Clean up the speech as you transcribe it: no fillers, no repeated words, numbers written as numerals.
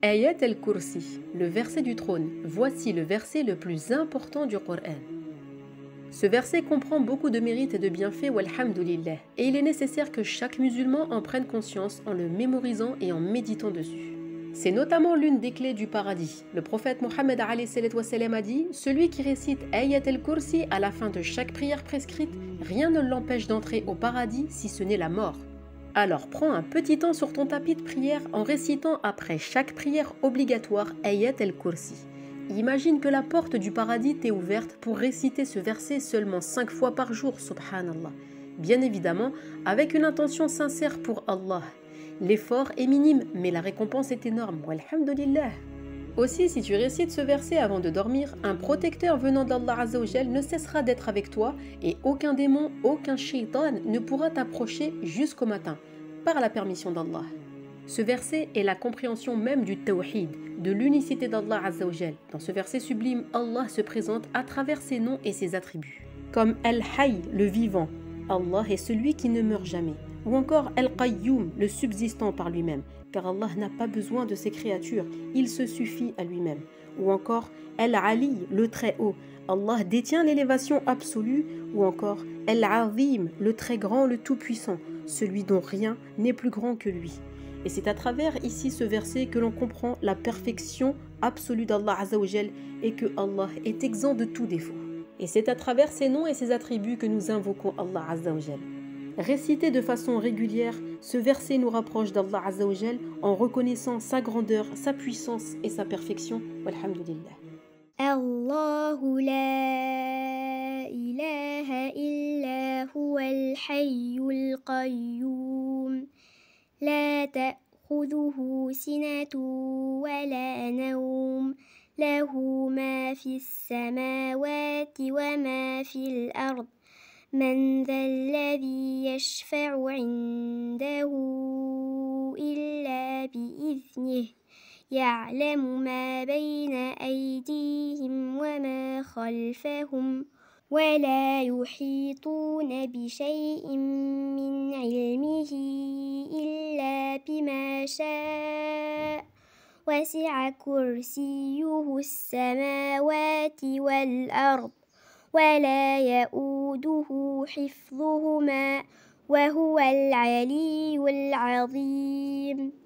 Ayat al-Kursi, le verset du trône. Voici le verset le plus important du Coran. Ce verset comprend beaucoup de mérites et de bienfaits, walhamdulillah, et il est nécessaire que chaque musulman en prenne conscience en le mémorisant et en méditant dessus. C'est notamment l'une des clés du paradis. Le prophète Mohammed a dit « Celui qui récite Ayat al-Kursi à la fin de chaque prière prescrite, rien ne l'empêche d'entrer au paradis si ce n'est la mort. » Alors prends un petit temps sur ton tapis de prière en récitant après chaque prière obligatoire Ayat al-Kursi. Imagine que la porte du paradis t'est ouverte pour réciter ce verset seulement 5 fois par jour, subhanallah. Bien évidemment, avec une intention sincère pour Allah. L'effort est minime, mais la récompense est énorme, walhamdulillah. Aussi, si tu récites ce verset avant de dormir, un protecteur venant d'Allah Azzawajal ne cessera d'être avec toi et aucun démon, aucun shaitan ne pourra t'approcher jusqu'au matin, par la permission d'Allah. Ce verset est la compréhension même du tawhid, de l'unicité d'Allah Azzawajal. Dans ce verset sublime, Allah se présente à travers ses noms et ses attributs. Comme Al-Hayy, le vivant, Allah est celui qui ne meurt jamais. Ou encore Al-Qayyum, le subsistant par lui-même, car Allah n'a pas besoin de ses créatures, il se suffit à lui-même. Ou encore Al-Ali, le très haut, Allah détient l'élévation absolue. Ou encore Al-Azim, le très grand, le tout-puissant, celui dont rien n'est plus grand que lui. Et c'est à travers ici ce verset que l'on comprend la perfection absolue d'Allah Azzawajal et que Allah est exempt de tout défaut. Et c'est à travers ses noms et ses attributs que nous invoquons Allah Azzawajal. Récité de façon régulière, ce verset nous rapproche d'Allah Azzawajal en reconnaissant sa grandeur, sa puissance et sa perfection. Walhamdulillah. Allahu la ilaha illa huwal hayyul qayyum. La ta'khudhuhu sinatun wa la nawm. Lahu ma fis samawati wa ma fil ard. من ذا الذي يشفع عنده إلا بإذنه يعلم ما بين أيديهم وما خلفهم ولا يحيطون بشيء من علمه إلا بما شاء وسع كرسيه السماوات والأرض ولا يؤوده حفظهما وهو العلي العظيم.